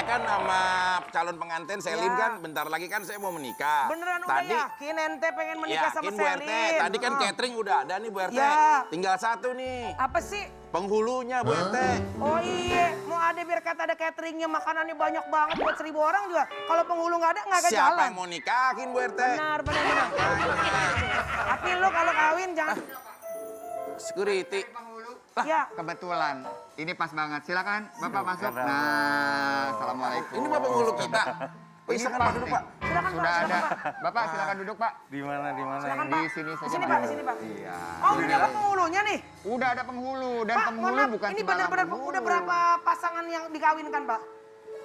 kan sama calon pengantin Selin kan bentar lagi kan saya mau menikah. Beneran udah yakin ente pengen menikah sama yakin Bu RT. Selin? Tadi kan catering udah ada nih Bu RT. Ya. Tinggal satu nih. Apa sih? Penghulunya Bu RT. Oh iya, mau ada biar kata ada cateringnya, makanannya banyak banget buat 1000 orang juga. Kalau penghulu nggak ada, nggak akan jalan. Siapa yang mau nikahin Bu RT? Benar. Tapi lo kalau kawin jangan... Security. Lah, Ya. kebetulan. Ini pas banget. Silakan Bapak masuk. Nah, Assalamualaikum. Ini Bapak penghulu kita. Oh, Ini silakan pas Pak duduk nih. Pak. Silakan, Sudah Pak, ada. silakan, Bapak silakan duduk, Pak. Di mana Silakan, Di Pak. sini saja. Di sini, Pak, di sini, Pak. Iya. Oh, udah dapat penghulunya nih? Udah ada penghulu dan Pak, penghulu mohon maaf, bukan ini sembarang benar-benar penghulu. udah berapa pasangan yang dikawinkan, Pak?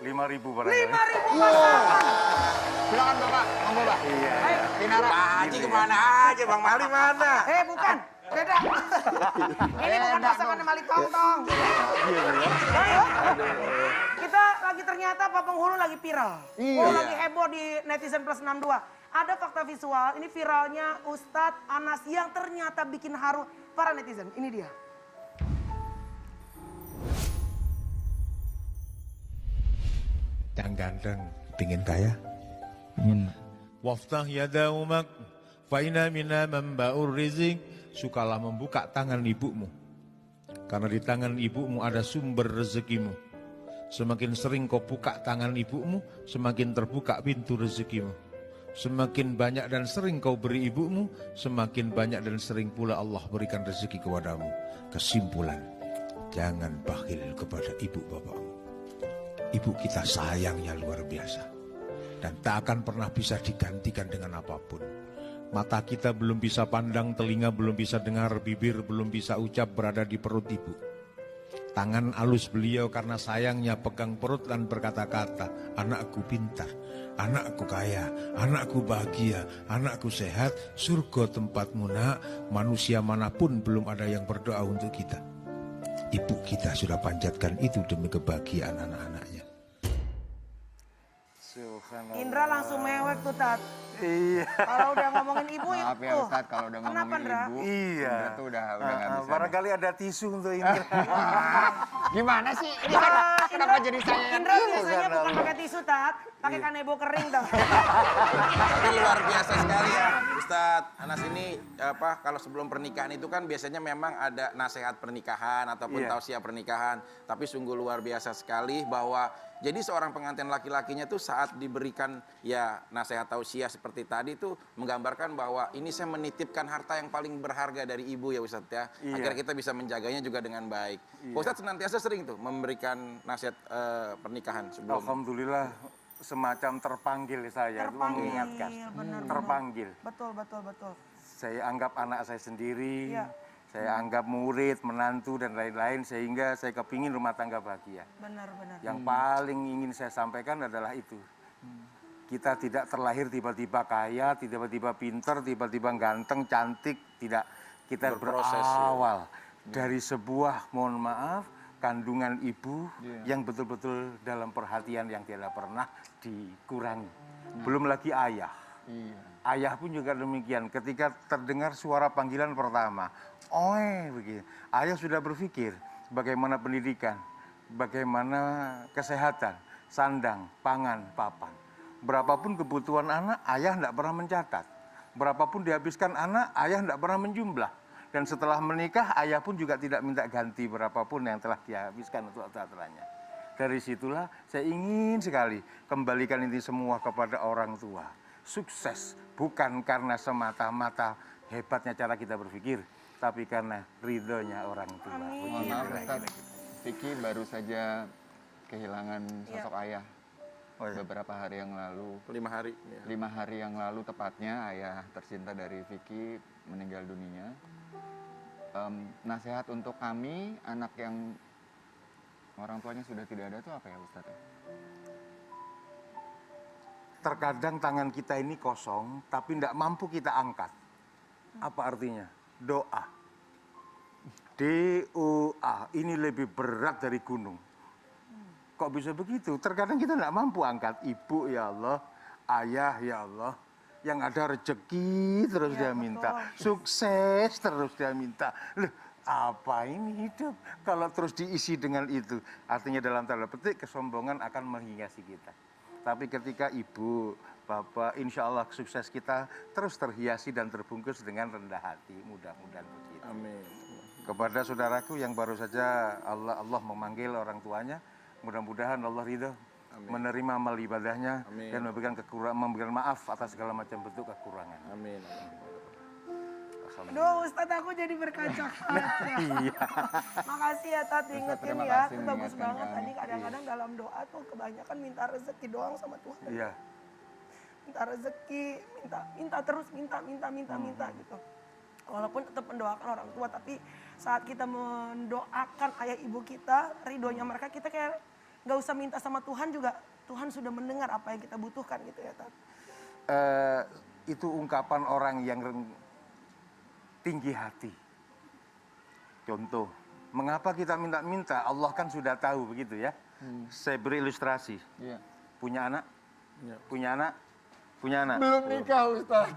5.000 barangkali. 5.000 pasangan. Silakan Bapak, monggo Pak. Iya. Ayo. Kinara. Pak Haji kemana aja Bang Mali mana? Bukan. Beda. Ini bukan pasangan Mali Tong-Tong. Ayo. Kita lagi ternyata Pak Penghulu lagi viral. Iya. Lagi heboh di netizen plus 62. Ada fakta visual, ini viralnya Ustadz Anas yang ternyata bikin haru para netizen. Ini dia. Yang ganteng, pingin kaya? Ingin. Waftah yadaumak, fa'ina mina memba'ur rizik. Sukalah membuka tangan ibumu. Karena di tangan ibumu ada sumber rezekimu. Semakin sering kau buka tangan ibumu, semakin terbuka pintu rezekimu. Semakin banyak dan sering kau beri ibumu, semakin banyak dan sering pula Allah berikan rezeki kepadamu. Kesimpulan, jangan bakhil kepada ibu bapakmu. Ibu kita sayangnya luar biasa. Dan tak akan pernah bisa digantikan dengan apapun. Mata kita belum bisa pandang, telinga belum bisa dengar, bibir belum bisa ucap berada di perut ibu. Tangan alus beliau karena sayangnya pegang perut dan berkata-kata, anakku pintar, anakku kaya, anakku bahagia, anakku sehat, surga tempatmu nak, manusia manapun belum ada yang berdoa untuk kita. Ibu kita sudah panjatkan itu demi kebahagiaan anak-anaknya. Indra langsung mewek tuh, Tat. Iya. Kalau udah ngomongin ibu, Maaf ya tuh. Ustadz kalau udah Kenapa, ngomongin Ndra? ibu. Iya. Indra tuh udah nggak bisa. Barangkali ada tisu untuk Indra. Gimana sih? Ini kenapa jadi saya yang Indra tisu? biasanya bukan pakai tisu, Tat. Pakai kanebo kering, dong. Tapi luar biasa sekali ya Ustadz Anas ini kalau sebelum pernikahan itu kan biasanya memang ada nasihat pernikahan ataupun Iya. tausiah pernikahan. Tapi sungguh luar biasa sekali bahwa jadi seorang pengantin laki-lakinya tuh saat diberikan ya nasihat tausiah seperti tadi tuh menggambarkan bahwa ini saya menitipkan harta yang paling berharga dari ibu ya Ustadz ya. Iya. Agar kita bisa menjaganya juga dengan baik. Iya. Ustadz senantiasa sering tuh memberikan nasihat pernikahan sebelum. Alhamdulillah semacam terpanggil saya itu mengingatkan. benar. Terpanggil. Betul. Saya anggap anak saya sendiri. Iya. Saya anggap murid, menantu dan lain-lain sehingga saya kepingin rumah tangga bahagia. Benar. Yang paling ingin saya sampaikan adalah itu. Kita tidak terlahir tiba-tiba kaya, tiba-tiba pinter, tiba-tiba ganteng, cantik. Tidak. Kita Berproses, ya. berawal dari sebuah, mohon maaf, kandungan ibu yang betul-betul dalam perhatian yang tidak pernah dikurangi. Belum lagi ayah. Ayah pun juga demikian. Ketika terdengar suara panggilan pertama, begitu. Ayah sudah berpikir bagaimana pendidikan, bagaimana kesehatan, sandang, pangan, papan. Berapapun kebutuhan anak, ayah tidak pernah mencatat. Berapapun dihabiskan anak, ayah tidak pernah menjumlah. Dan setelah menikah, ayah pun juga tidak minta ganti berapapun yang telah dihabiskan untuk anak-anaknya. Dari situlah saya ingin sekali kembalikan ini semua kepada orang tua. Sukses bukan karena semata-mata hebatnya cara kita berpikir, tapi karena ridhonya orang tua. Mohon maaf Ustadz, Vicky baru saja kehilangan sosok ayah. Beberapa hari yang lalu. 5 hari. Ya. 5 hari yang lalu tepatnya ayah tercinta dari Vicky meninggal dunia. Nasihat untuk kami, anak yang orang tuanya sudah tidak ada itu apa ya Ustadz? Terkadang tangan kita ini kosong, tapi tidak mampu kita angkat. Apa artinya? Doa. D-O-A, ini lebih berat dari gunung. Kok bisa begitu? Terkadang kita tidak mampu angkat. Ibu ya Allah, ayah ya Allah. Yang ada rezeki terus dia minta. Sukses terus dia minta. Loh, apa ini hidup kalau terus diisi dengan itu? Artinya dalam tanda petik kesombongan akan menghiasi kita. Tapi ketika ibu, bapak, insya Allah sukses kita terus terhiasi dan terbungkus dengan rendah hati. Mudah-mudahan begitu. Amin. Kepada saudaraku yang baru saja Allah memanggil orang tuanya, mudah-mudahan Allah ridho menerima amal ibadahnya Amin. dan memberikan maaf atas segala macam bentuk kekurangan. Amin. Aduh, Ustadz aku jadi berkaca-kaca. Iya. Makasih ya Tat, diingetin terima ya. kasih Itu bagus mengingatkan banget kami. tadi kadang-kadang dalam doa tuh kebanyakan minta rezeki doang sama Tuhan. Iya. Minta rezeki, minta terus, minta gitu. Walaupun tetap mendoakan orang tua, tapi saat kita mendoakan ayah ibu kita, ridhonya mereka, kita kayak nggak usah minta sama Tuhan juga. Tuhan sudah mendengar apa yang kita butuhkan gitu ya Tat. Itu ungkapan orang yang tinggi hati. Contoh, mengapa kita minta-minta? Allah kan sudah tahu begitu ya. Saya beri ilustrasi. Iya. Punya anak? Iya. Punya anak? Punya anak? Belum nikah Ustaz.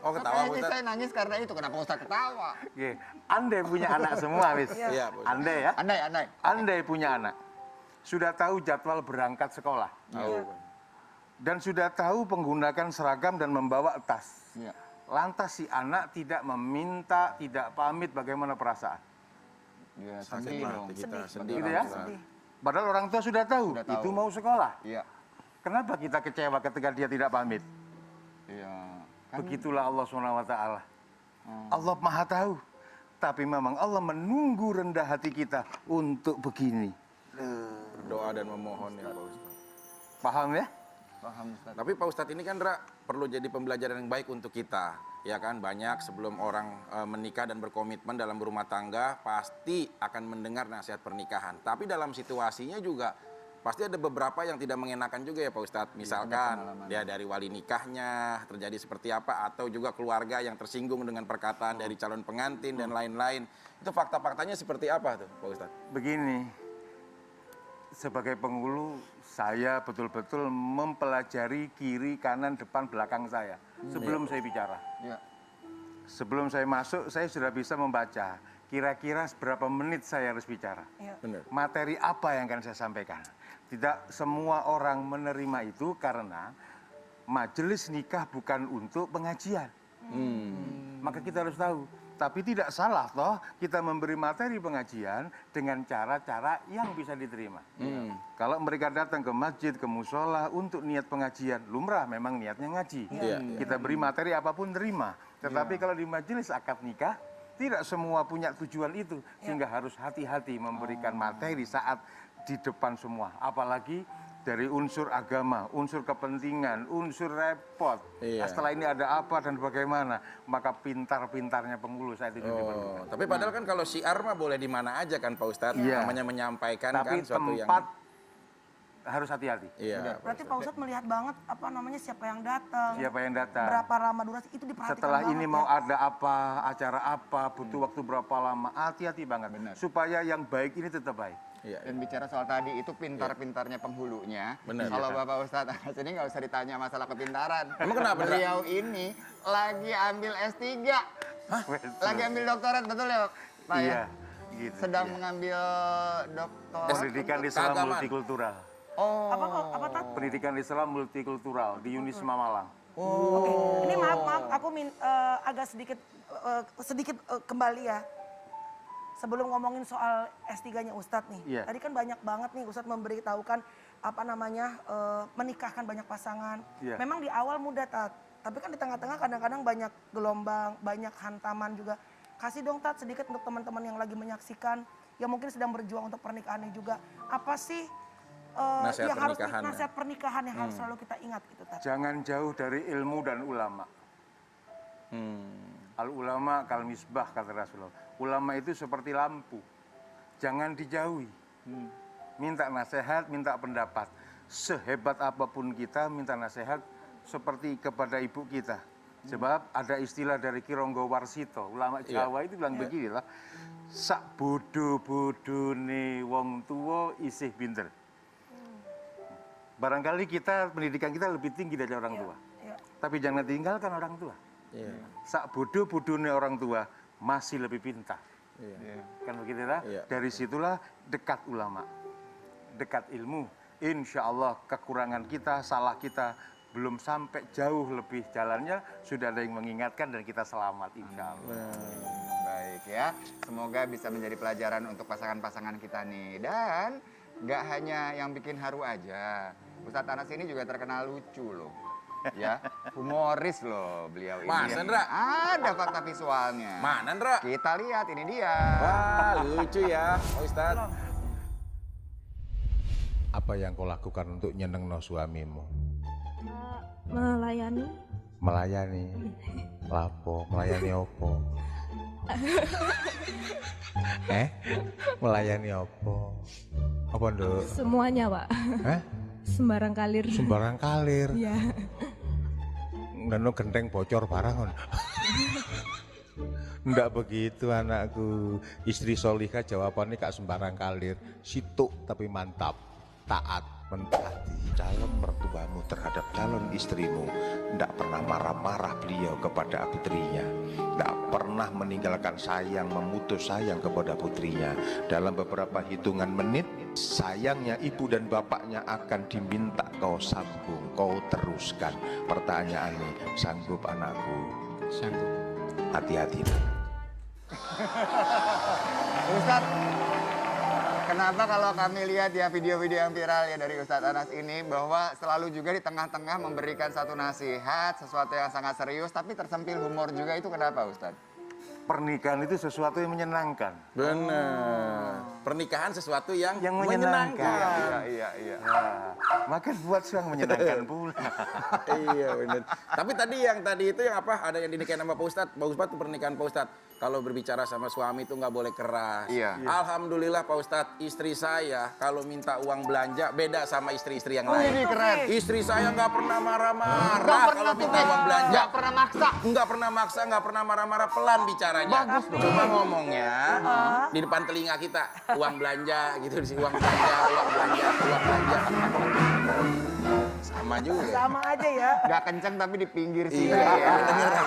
Oh, ketawa Makanya Ustaz. saya nangis karena itu. Kenapa Ustaz ketawa? Oke. Andai punya anak semua, Wis. Iya, Pak Ustaz. Andai ya. Andai. Andai punya anak. Sudah tahu jadwal berangkat sekolah. Tahu. Dan sudah tahu menggunakan seragam dan membawa tas. Iya. Lantas si anak tidak meminta, tidak pamit, bagaimana perasaan? Iya, Sakit sedih dong. hati kita, Sedih. sedih. Gitu ya? Pak Ustaz. Padahal orang tua sudah tahu, Sudah tahu. itu mau sekolah. Iya. Kenapa kita kecewa ketika dia tidak pamit? Iya. Kan Begitulah Allah SWT. Allah Maha tahu. Tapi memang Allah menunggu rendah hati kita untuk begini. Berdoa dan memohon ya Pak Ustaz. Paham ya? paham Ustaz. Tapi Pak Ustadz ini kan Ra, perlu jadi pembelajaran yang baik untuk kita. Ya kan, banyak sebelum orang menikah dan berkomitmen dalam berumah tangga, pasti akan mendengar nasihat pernikahan. Tapi dalam situasinya juga, pasti ada beberapa yang tidak mengenakan juga ya Pak Ustadz. Misalkan, dia dari wali nikahnya, terjadi seperti apa, atau juga keluarga yang tersinggung dengan perkataan dari calon pengantin dan lain-lain. Itu fakta-faktanya seperti apa tuh Pak Ustadz? Begini, sebagai penghulu, saya betul-betul mempelajari kiri, kanan, depan, belakang saya. Sebelum saya bicara. Iya. Sebelum saya masuk, saya sudah bisa membaca. Kira-kira berapa menit saya harus bicara. Benar. Materi apa yang akan saya sampaikan. Tidak semua orang menerima itu karena majelis nikah bukan untuk pengajian. Maka kita harus tahu. Tapi tidak salah toh kita memberi materi pengajian dengan cara-cara yang bisa diterima. Kalau mereka datang ke masjid, ke musola untuk niat pengajian, lumrah memang niatnya ngaji. Kita beri materi apapun terima. Tetapi kalau di majelis akad nikah, tidak semua punya tujuan itu. Sehingga harus hati-hati memberikan materi saat di depan semua. Apalagi dari unsur agama, unsur kepentingan, unsur repot. Nah, setelah ini ada apa dan bagaimana, maka pintar-pintarnya penghulu saya itu diperlukan. Tapi padahal kan kalau syiar mah boleh di mana aja kan Pak Ustadz. Iya. Namanya menyampaikan Tapi kan suatu yang... tempat harus hati-hati. Iya. Berarti Pak Ustadz melihat banget apa namanya siapa yang datang, Siapa yang datang? berapa lama durasi itu diperhatikan Setelah banget ini ya. mau ada apa, acara apa, butuh waktu berapa lama, hati-hati banget. Supaya yang baik ini tetap baik. Iya. Dan bicara soal tadi itu pintar-pintarnya penghulunya. Benar. Kalau Bapak Ustadz Anas ini nggak usah ditanya masalah kepintaran. Emang kenapa, Ndra? Beliau ini lagi ambil S3. Lagi ambil doktorat, betul ya Pak? Iya, Ya? gitu. Sedang iya. mengambil doktorat. Pendidikan Islam keagamaan. multikultural. Oh. Apa Tat? Pendidikan Islam multikultural di Unisma Malang. Ini maaf, aku agak sedikit kembali ya. Sebelum ngomongin soal S3-nya Ustadz nih. Iya. Tadi kan banyak banget nih Ustadz memberitahukan apa namanya menikahkan banyak pasangan. Iya. Memang di awal mudah Tat, tapi kan di tengah-tengah kadang-kadang banyak gelombang, banyak hantaman juga. Kasih dong Tat sedikit untuk teman-teman yang lagi menyaksikan, yang mungkin sedang berjuang untuk pernikahannya juga. Apa sih Nasihat yang harus pernikahan, nasihat pernikahan yang harus selalu kita ingat gitu Tat? Jangan jauh dari ilmu dan ulama. Al ulama kal misbah kata Rasulullah. Ulama itu seperti lampu. Jangan dijauhi. Minta nasihat, minta pendapat. Sehebat apapun kita minta nasihat seperti kepada ibu kita. Sebab ada istilah dari Ki Ronggo Warsito, ulama Jawa itu bilang begini lah. Sak bodo-bodone wong tuwa isih pinter. Barangkali kita pendidikan kita lebih tinggi dari orang tua. Iya. Tapi jangan tinggalkan orang tua. Iya. Sak bodoh-bodohnya orang tua, masih lebih pintar. Iya. Kan begitu ya? Iya. Dari situlah dekat ulama, dekat ilmu. Insya Allah kekurangan kita, salah kita belum sampai jauh lebih jalannya, sudah ada yang mengingatkan dan kita selamat insya Allah. Baik ya, semoga bisa menjadi pelajaran untuk pasangan-pasangan kita nih. Dan nggak hanya yang bikin haru aja, Ustadz Anas ini juga terkenal lucu loh. Ya, humoris loh beliau ini. Masa, Ndra? Ada fakta visualnya. Mana, Ndra? Kita lihat, ini dia. Wah, lucu ya, Pak Ustadz. Apa yang kau lakukan untuk nyenengno suamimu? Melayani. Melayani. Lapo, melayani opo? Melayani opo? Apa nduk? Semuanya, Pak. Sembarang kalir. Sembarang kalir. Iya. Ngono genteng bocor barang ngono. Ndak begitu anakku. Istri solihah jawabannya kak sembarang kalir. Situk tapi mantap. Taat, mentaati. Calon mertuamu terhadap calon istrimu tidak pernah marah-marah beliau kepada putrinya, tidak pernah meninggalkan sayang, memutus sayang kepada putrinya. Dalam beberapa hitungan menit, sayangnya ibu dan bapaknya akan diminta kau sambung, kau teruskan. Pertanyaannya, sanggup anakku? Sanggup. Hati-hati. Ustadz, kenapa kalau kami lihat ya video-video yang viral ya dari Ustadz Anas ini, bahwa selalu juga di tengah-tengah memberikan satu nasihat, sesuatu yang sangat serius, tapi tersempil humor juga, itu kenapa Ustadz? Pernikahan itu sesuatu yang menyenangkan. Benar. Pernikahan sesuatu yang menyenangkan. Iya. Nah, maka buat yang menyenangkan pula. Iya benar. Tapi tadi itu yang apa? Ada yang dinikahin sama Pak Ustadz. Pak Ustadz tuh pernikahan Pak Ustadz. Kalau berbicara sama suami itu nggak boleh keras. Iya. Alhamdulillah Pak Ustadz, istri saya kalau minta uang belanja beda sama istri-istri yang lain. Ini keren. Istri saya nggak pernah marah-marah kalau minta uang belanja. Nggak pernah maksa. Nggak pernah maksa, nggak pernah marah-marah, pelan bicaranya. Bagus dong. Cuma ngomongnya di depan telinga kita, uang belanja gitu, uang belanja. Sama juga. Sama aja ya. Nggak kenceng tapi di pinggir sini Iya, ya.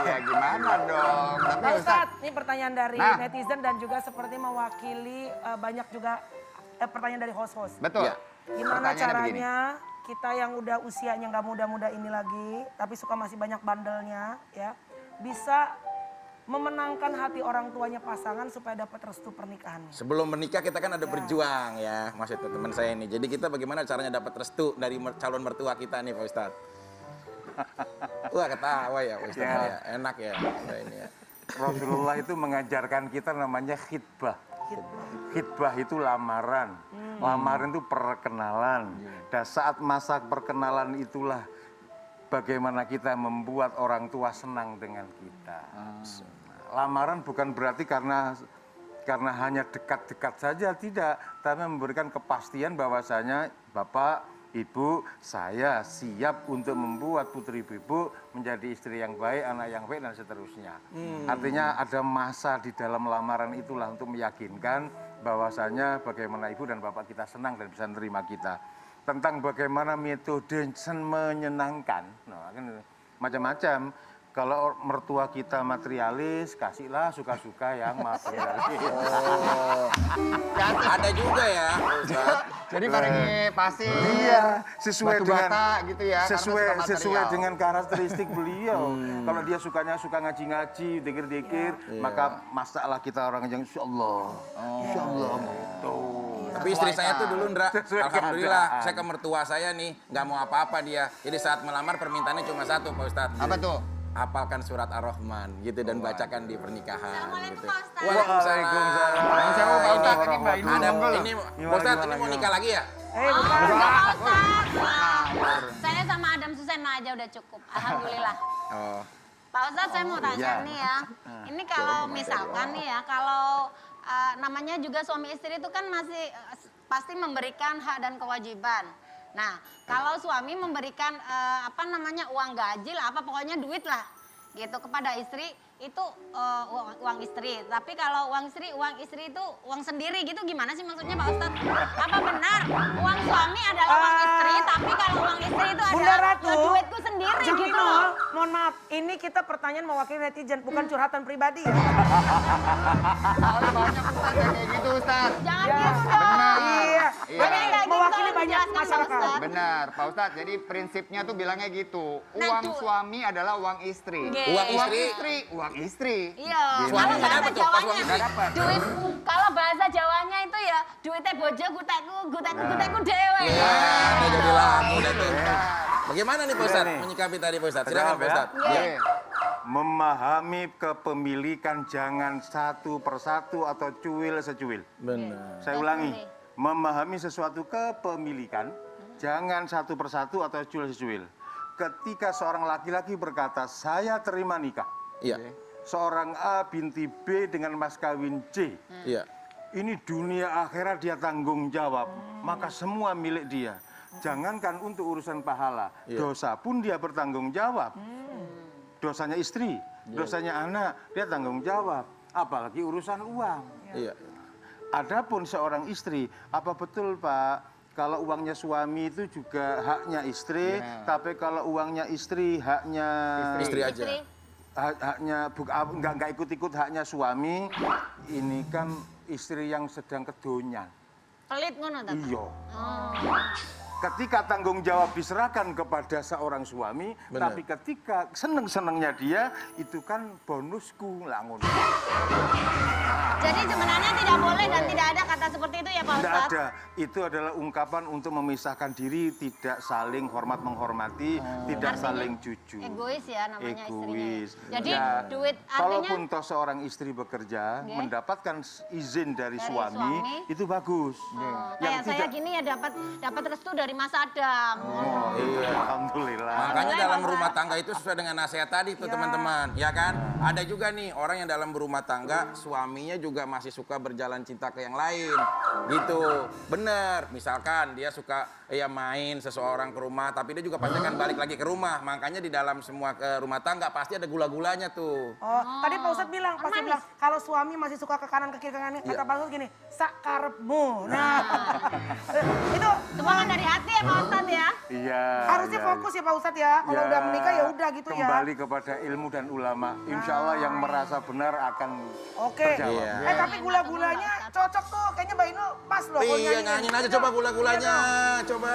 Iya, gimana dong? Tapi Pak Ustadz, Ustadz, ini pertanyaan dari Nah. netizen dan juga seperti mewakili banyak juga pertanyaan dari host-host. betul. Iya. Gimana Pertanyaannya begini. caranya kita yang udah usianya nggak muda-muda ini lagi, tapi suka masih banyak bandelnya, ya, bisa memenangkan hati orang tuanya pasangan supaya dapat restu pernikahannya. Sebelum menikah kita kan ada berjuang ya, maksudnya teman saya ini. Jadi kita bagaimana caranya dapat restu dari calon mertua kita nih Pak Ustadz? Wah ketawa ya Pak Ustadz ya. Enak ya ini ya. Rasulullah itu mengajarkan kita namanya khitbah. Khitbah itu lamaran. Lamaran itu perkenalan. Dan saat masa perkenalan itulah bagaimana kita membuat orang tua senang dengan kita. Lamaran bukan berarti karena hanya dekat-dekat saja, tidak. Tapi memberikan kepastian bahwasanya Bapak, Ibu, saya siap untuk membuat putri ibu menjadi istri yang baik, anak yang baik, dan seterusnya. Artinya ada masa di dalam lamaran itulah untuk meyakinkan bahwasanya bagaimana ibu dan bapak kita senang dan bisa menerima kita. Tentang bagaimana metode menyenangkan, nah, kan macam-macam. Kalau mertua kita materialis, kasihlah suka-suka yang materialis. Ada juga ya Ustadz. Jadi paringi pasir, Iya, sesuai batu dengan bata gitu ya. karena suka sesuai material. dengan karakteristik beliau. Kalau dia sukanya suka ngaji-ngaji, dikir-dikir, maka masalah kita orang yang insya Allah gitu. Tapi istri saya tuh dulu Ndra, Sesuai alhamdulillah keadaan. saya ke mertua saya nih nggak mau apa-apa dia. Jadi saat melamar permintaannya cuma satu Pak Ustadz. Apa tuh? Hafalkan surat Ar-Rahman gitu dan bacakan di pernikahan gitu. Waalaikumsalam. Sewu, Pak Ustadz, ini Mbak Inu Ada monggo loh. ini Pak Ustadz ini mau nikah lagi ya? Bukan. Saya sama Adam Susena aja udah cukup, alhamdulillah. Oh. Pak Ustadz saya mau tanya Iya. nih ya, ini kalau misalkan nih ya, kalau namanya juga suami istri itu kan masih pasti memberikan hak dan kewajiban. Nah, kalau suami memberikan uang gaji lah, pokoknya duit lah, gitu kepada istri itu uang istri. Tapi kalau uang istri itu uang sendiri gitu, gimana sih maksudnya Pak Ustadz? Apa benar uang suami adalah uang istri, tapi kalau uang istri itu Bunda adalah Ratu, duitku sendiri Jeng gitu Ino, loh? mohon maaf, ini kita pertanyaan mewakili netizen, bukan curhatan pribadi ya. Soalnya banyak Ustaz yang kayak gitu Ustaz. Jangan Ya, gitu dong. Iya, Iya. Ini Kayak gitu mewakili tolong banyak dijelaskan, Pak masyarakat. Ustadz. Benar, Pak Ustadz. Jadi prinsipnya tuh bilangnya gitu. Nah, Uang itu- suami adalah uang istri. Oke. Uang Uang istri? istri, uang istri. Iya, Suami kalau nggak bahasa dapet tuh, pas Jawanya, suami nggak dapet. duit, kalau bahasa Jawanya itu ya, duitnya bojo, gutekku dewe. Ya, udah jadi lagu dah tuh. Ya. Bagaimana nih Pak Udah Ustadz nih. menyikapi tadi Pak Ustadz? Silakan Jawab Pak ya. Ustadz. Iya. Ya. Memahami kepemilikan jangan satu persatu atau cuil secuil. Benar. Saya ulangi, memahami sesuatu kepemilikan jangan satu persatu atau cuil secuil. Ketika seorang laki-laki berkata, saya terima nikah. Iya. Seorang A binti B dengan mas kawin C. Iya. Ini dunia akhirat dia tanggung jawab, maka semua milik dia. Jangankan untuk urusan pahala, dosa pun dia bertanggung jawab. Dosanya istri, dosanya anak, dia tanggung jawab. Apalagi urusan uang. Iya. Adapun seorang istri, apa betul Pak, kalau uangnya suami itu juga haknya istri, tapi kalau uangnya istri haknya Istri aja. haknya nggak ikut-ikut haknya suami. Ini kan istri yang sedang kedonyan. Pelit ngono ta? Iya. Oh. Ketika tanggung jawab diserahkan kepada seorang suami, Benar. tapi ketika seneng-senengnya dia, itu kan bonusku lah ngono. Jadi sebenarnya tidak boleh dan tidak ada kata seperti itu ya Pak Tidak Ustadz? ada. Itu adalah ungkapan untuk memisahkan diri, tidak saling hormat menghormati, tidak Artinya saling jujur. Egois ya namanya Egois. istrinya. Jadi Ya, duit kalaupun artinya toh seorang istri bekerja, Oke. mendapatkan izin dari Dari suami, suami. itu bagus. kayak saya gini ya dapat restu dari Mas Adam. Oh, iya. Alhamdulillah. Makanya Alhamdulillah, dalam Pak rumah tangga itu sesuai dengan nasihat tadi tuh teman-teman, ya kan? Ada juga nih orang yang dalam berumah tangga suaminya juga masih suka berjalan cinta ke yang lain, gitu. Bener, misalkan dia suka main seseorang ke rumah, tapi dia juga pasti akan balik lagi ke rumah. Makanya di dalam semua rumah tangga pasti ada gula-gulanya tuh. Oh, tadi Pak Ustadz bilang, pasti manis. bilang, kalau suami masih suka ke kanan ke kiri ke kanan, kata Pak Ustadz gini, sakarepmu. Nah, itu Semua kan dari hati ya Pak Ustadz ya? Iya. harusnya iya. fokus ya Pak Ustadz ya. Kalau Ya, udah menikah ya udah gitu ya. Kembali kepada ilmu dan ulama. Insya Allah yang merasa benar akan Oke. terjawab. Iya. Tapi gula-gulanya cocok tuh, kayaknya Mbak Inul pas loh. kalau Iya, nyanyiin. nyanyiin aja coba gula-gulanya, coba.